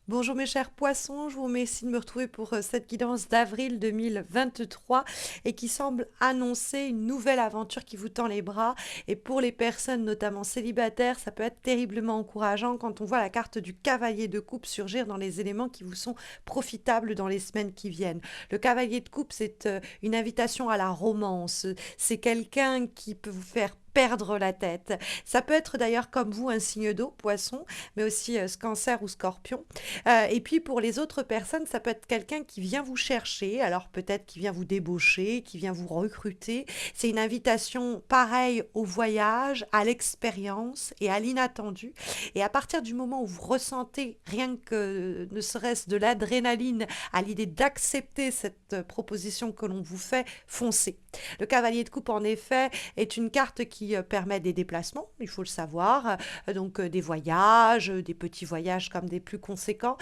Bonjour mes chers poissons, je vous remercie de me retrouver pour cette guidance d'avril 2023 et qui semble annoncer une nouvelle aventure qui vous tend les bras. Et pour les personnes notamment célibataires, ça peut être terriblement encourageant quand on voit la carte du cavalier de coupe surgir dans les éléments qui vous sont profitables dans les semaines qui viennent. Le cavalier de coupe, c'est une invitation à la romance. C'est quelqu'un qui peut vous faire perdre la tête. Ça peut être d'ailleurs comme vous un signe d'eau, poisson, mais aussi cancer ou scorpion. Et puis pour les autres personnes, ça peut être quelqu'un qui vient vous chercher, alors peut-être qui vient vous débaucher, qui vient vous recruter. C'est une invitation pareille au voyage, à l'expérience et à l'inattendu. Et à partir du moment où vous ressentez rien que ne serait-ce de l'adrénaline à l'idée d'accepter cette proposition que l'on vous fait, foncez. Le cavalier de coupe, en effet, est une carte qui permet des déplacements, il faut le savoir, donc des voyages, des petits voyages comme des plus conséquents,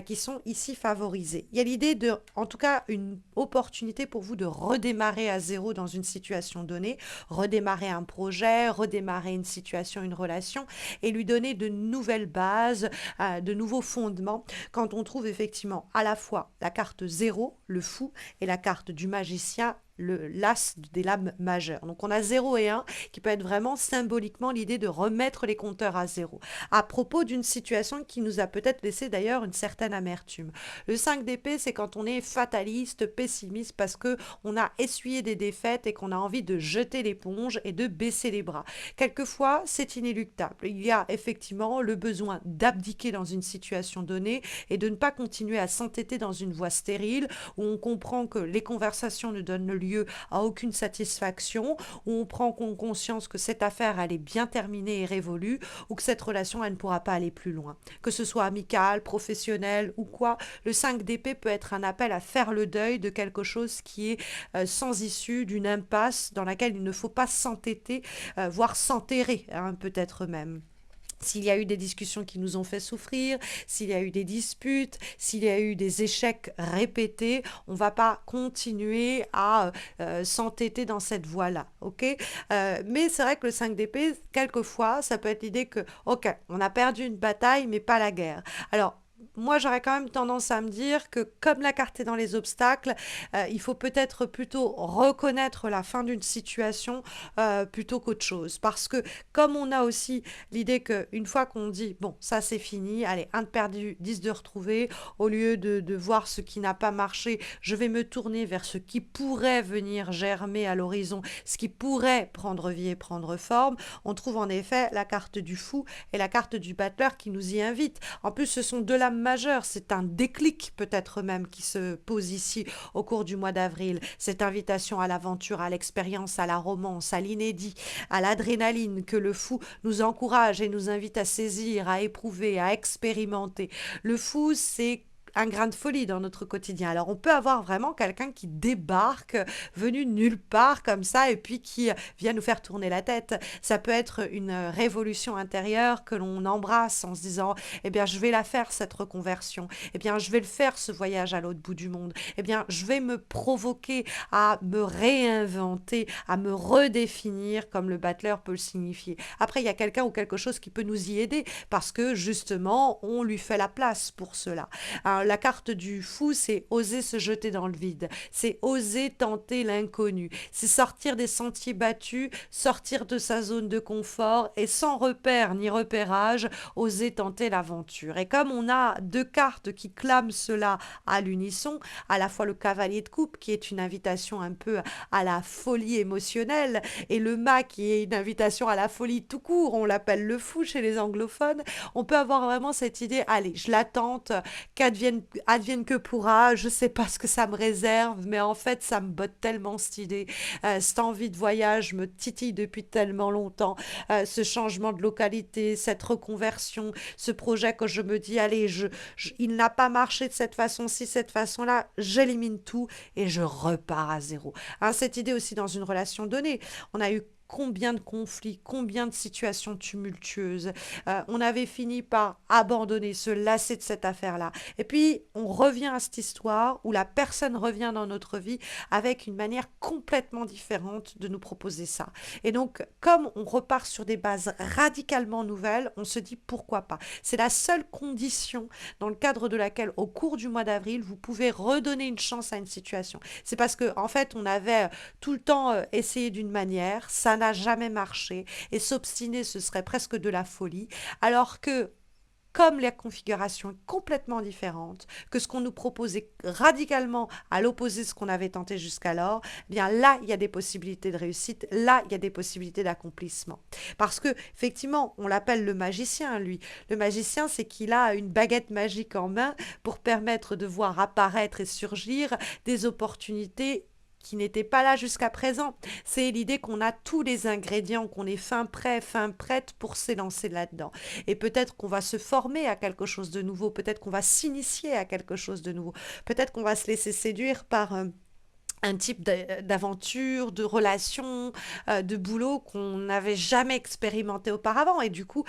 qui sont ici favorisés. Il y a l'idée de, en tout cas, une opportunité pour vous de redémarrer à zéro dans une situation donnée, redémarrer un projet, redémarrer une situation, une relation, et lui donner de nouvelles bases, de nouveaux fondements, quand on trouve effectivement à la fois la carte zéro, le fou, et la carte du magicien, le l'as des lames majeures. Donc on a 0 et 1 qui peut être vraiment symboliquement l'idée de remettre les compteurs à zéro. À propos d'une situation qui nous a peut-être laissé d'ailleurs une certaine amertume. Le 5 d'épée, c'est quand on est fataliste, pessimiste, parce que on a essuyé des défaites et qu'on a envie de jeter l'éponge et de baisser les bras. Quelquefois, c'est inéluctable. Il y a effectivement le besoin d'abdiquer dans une situation donnée et de ne pas continuer à s'entêter dans une voie stérile où on comprend que les conversations ne donnent lieu à aucune satisfaction, où on prend conscience que cette affaire elle est bien terminée et révolue, ou que cette relation elle ne pourra pas aller plus loin. Que ce soit amical, professionnel ou quoi, le 5 d'épée peut être un appel à faire le deuil de quelque chose qui est sans issue, d'une impasse dans laquelle il ne faut pas s'entêter, voire s'enterrer, hein, peut-être même. S'il y a eu des discussions qui nous ont fait souffrir, s'il y a eu des disputes, s'il y a eu des échecs répétés, on ne va pas continuer à s'entêter dans cette voie-là, ok. Mais c'est vrai que le 5 d'épée, quelquefois, ça peut être l'idée que, ok, on a perdu une bataille, mais pas la guerre. Alors, moi, j'aurais quand même tendance à me dire que comme la carte est dans les obstacles, il faut peut-être plutôt reconnaître la fin d'une situation plutôt qu'autre chose. Parce que comme on a aussi l'idée qu'une fois qu'on dit, bon, ça c'est fini, allez, un de perdu, 10 de retrouvé, au lieu de voir ce qui n'a pas marché, je vais me tourner vers ce qui pourrait venir germer à l'horizon, ce qui pourrait prendre vie et prendre forme. On trouve en effet la carte du fou et la carte du battleur qui nous y invitent. En plus, ce sont deux lames majeures, c'est un déclic peut-être même qui se pose ici au cours du mois d'avril. Cette invitation à l'aventure, à l'expérience, à la romance, à l'inédit, à l'adrénaline que le fou nous encourage et nous invite à saisir, à éprouver, à expérimenter. Le fou, c'est un grain de folie dans notre quotidien. Alors on peut avoir vraiment quelqu'un qui débarque, venu de nulle part comme ça, et puis qui vient nous faire tourner la tête. Ça peut être une révolution intérieure que l'on embrasse en se disant, eh bien je vais la faire cette reconversion, eh bien je vais le faire ce voyage à l'autre bout du monde, eh bien je vais me provoquer à me réinventer, à me redéfinir comme le battleur peut le signifier. Après il y a quelqu'un ou quelque chose qui peut nous y aider parce que justement on lui fait la place pour cela. Alors, la carte du fou, c'est oser se jeter dans le vide, c'est oser tenter l'inconnu, c'est sortir des sentiers battus, sortir de sa zone de confort et sans repère ni repérage, oser tenter l'aventure. Et comme on a deux cartes qui clament cela à l'unisson, à la fois le cavalier de coupe qui est une invitation un peu à la folie émotionnelle et le mât qui est une invitation à la folie tout court, on l'appelle le fou chez les anglophones, on peut avoir vraiment cette idée, allez, je la tente, advienne que pourra, je sais pas ce que ça me réserve, mais en fait ça me botte tellement cette idée, cette envie de voyage me titille depuis tellement longtemps, ce changement de localité, cette reconversion, ce projet que je me dis, allez, il n'a pas marché de cette façon-ci, cette façon-là, j'élimine tout et je repars à zéro. Hein, cette idée aussi dans une relation donnée, on a eu combien de conflits, combien de situations tumultueuses. On avait fini par abandonner, se lasser de cette affaire-là. Et puis, on revient à cette histoire où la personne revient dans notre vie avec une manière complètement différente de nous proposer ça. Et donc, comme on repart sur des bases radicalement nouvelles, on se dit pourquoi pas. C'est la seule condition dans le cadre de laquelle, au cours du mois d'avril, vous pouvez redonner une chance à une situation. C'est parce que, en fait, on avait tout le temps essayé d'une manière, ça n'a jamais marché, et s'obstiner, ce serait presque de la folie, alors que comme la configuration est complètement différente, que ce qu'on nous proposait radicalement à l'opposé de ce qu'on avait tenté jusqu'alors, eh bien là, il y a des possibilités de réussite, là, il y a des possibilités d'accomplissement. Parce que, effectivement, on l'appelle le magicien, lui. Le magicien, c'est qu'il a une baguette magique en main pour permettre de voir apparaître et surgir des opportunités qui n'étaient pas là jusqu'à présent. C'est l'idée qu'on a tous les ingrédients, qu'on est fin prêt, fin prête pour s'élancer là-dedans. Et peut-être qu'on va se former à quelque chose de nouveau, peut-être qu'on va s'initier à quelque chose de nouveau, peut-être qu'on va se laisser séduire par un type d'aventure, de relation, de boulot qu'on n'avait jamais expérimenté auparavant. Et du coup,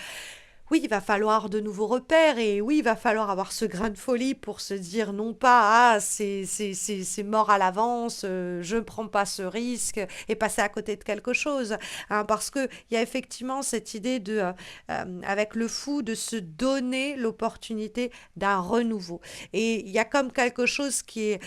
oui, il va falloir de nouveaux repères et oui, il va falloir avoir ce grain de folie pour se dire non pas, ah, c'est mort à l'avance, je ne prends pas ce risque et passer à côté de quelque chose. Hein, parce qu'il y a effectivement cette idée avec le fou, de se donner l'opportunité d'un renouveau. Et il y a comme quelque chose qui est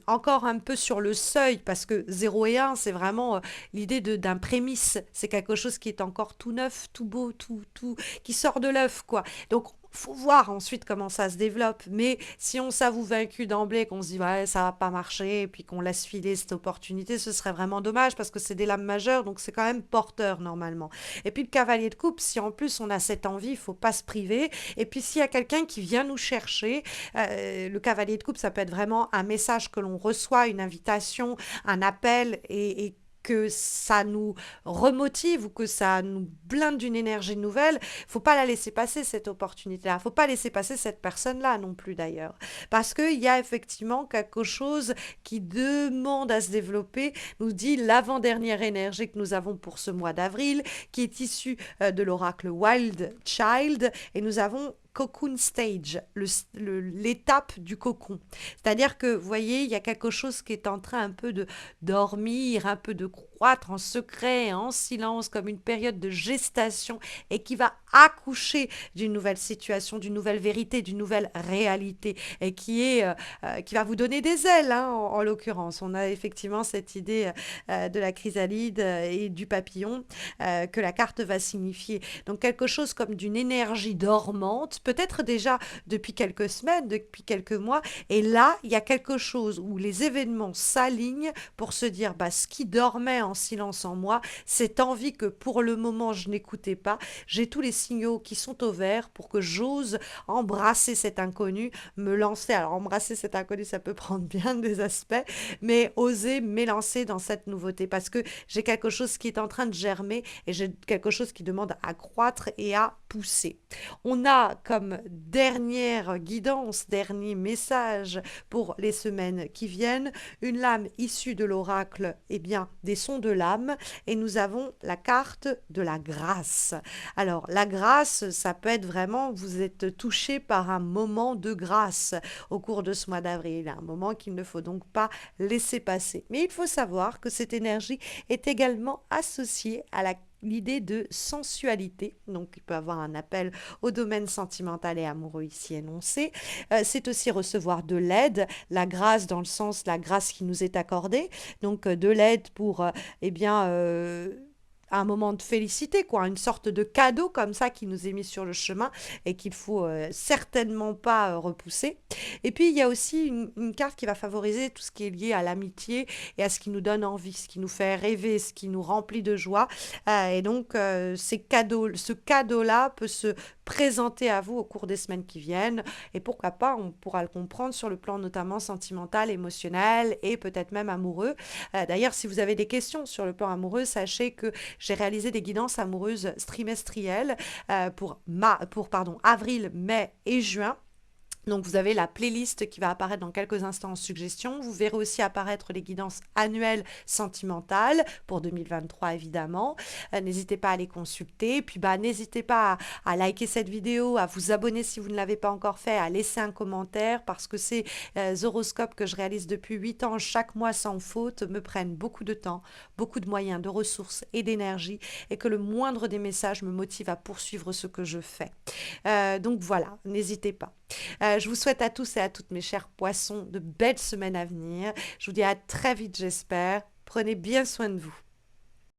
encore un peu sur le seuil, parce que 0 et 1, c'est vraiment l'idée d'un prémisse. C'est quelque chose qui est encore tout neuf, tout beau, tout qui sort de l'œuf, quoi. Donc, faut voir ensuite comment ça se développe. Mais si on s'avoue vaincu d'emblée, qu'on se dit ouais, ça va pas marcher, et puis qu'on laisse filer cette opportunité, ce serait vraiment dommage parce que c'est des lames majeures, donc c'est quand même porteur normalement. Et puis le cavalier de coupe, si en plus on a cette envie, il faut pas se priver. Et puis s'il y a quelqu'un qui vient nous chercher, le cavalier de coupe, ça peut être vraiment un message que l'on reçoit, une invitation, un appel et que ça nous remotive ou que ça nous blinde d'une énergie nouvelle, faut pas la laisser passer cette opportunité-là. Faut pas laisser passer cette personne-là non plus d'ailleurs. Parce qu'il y a effectivement quelque chose qui demande à se développer, nous dit l'avant-dernière énergie que nous avons pour ce mois d'avril, qui est issue de l'oracle Wild Child, et nous avons cocoon stage, l'étape du cocon. C'est-à-dire que, vous voyez, il y a quelque chose qui est en train un peu de dormir, un peu de croître en secret, en silence, comme une période de gestation et qui va accoucher d'une nouvelle situation, d'une nouvelle vérité, d'une nouvelle réalité et qui va vous donner des ailes, hein, en l'occurrence. On a effectivement cette idée de la chrysalide et du papillon que la carte va signifier. Donc quelque chose comme d'une énergie dormante, peut-être déjà depuis quelques semaines, depuis quelques mois, et là, il y a quelque chose où les événements s'alignent pour se dire, bah, ce qui dormait en silence en moi, cette envie que pour le moment je n'écoutais pas, j'ai tous les signaux qui sont au vert pour que j'ose embrasser cet inconnu, me lancer. Alors embrasser cet inconnu, ça peut prendre bien des aspects, mais oser m'élancer dans cette nouveauté parce que j'ai quelque chose qui est en train de germer et j'ai quelque chose qui demande à croître et à pousser. On a comme dernière guidance, dernier message pour les semaines qui viennent, une lame issue de l'oracle, eh bien, des sons de l'âme, et nous avons la carte de la grâce. Alors, la grâce, ça peut être vraiment, vous êtes touché par un moment de grâce au cours de ce mois d'avril, un moment qu'il ne faut donc pas laisser passer. Mais il faut savoir que cette énergie est également associée à l'idée de sensualité, donc il peut avoir un appel au domaine sentimental et amoureux ici énoncé. C'est aussi recevoir de l'aide, la grâce dans le sens la grâce qui nous est accordée, donc de l'aide pour eh bien un moment de félicité, quoi, une sorte de cadeau comme ça qui nous est mis sur le chemin et qu'il faut certainement pas repousser. Et puis il y a aussi une carte qui va favoriser tout ce qui est lié à l'amitié et à ce qui nous donne envie, ce qui nous fait rêver, ce qui nous remplit de joie. Et donc ce cadeau-là peut se présenter à vous au cours des semaines qui viennent. Et pourquoi pas, on pourra le comprendre sur le plan notamment sentimental, émotionnel et peut-être même amoureux. D'ailleurs, si vous avez des questions sur le plan amoureux, sachez que j'ai réalisé des guidances amoureuses trimestrielles pour avril, mai et juin Donc vous avez la playlist qui va apparaître dans quelques instants en suggestion. Vous verrez aussi apparaître les guidances annuelles sentimentales pour 2023 évidemment. N'hésitez pas à les consulter. Puis bah n'hésitez pas à liker cette vidéo, à vous abonner si vous ne l'avez pas encore fait, à laisser un commentaire parce que ces horoscopes que je réalise depuis 8 ans chaque mois sans faute me prennent beaucoup de temps, beaucoup de moyens, de ressources et d'énergie et que le moindre des messages me motive à poursuivre ce que je fais. Donc voilà, n'hésitez pas. Je vous souhaite à tous et à toutes mes chers poissons de belles semaines à venir. Je vous dis à très vite, j'espère. Prenez bien soin de vous.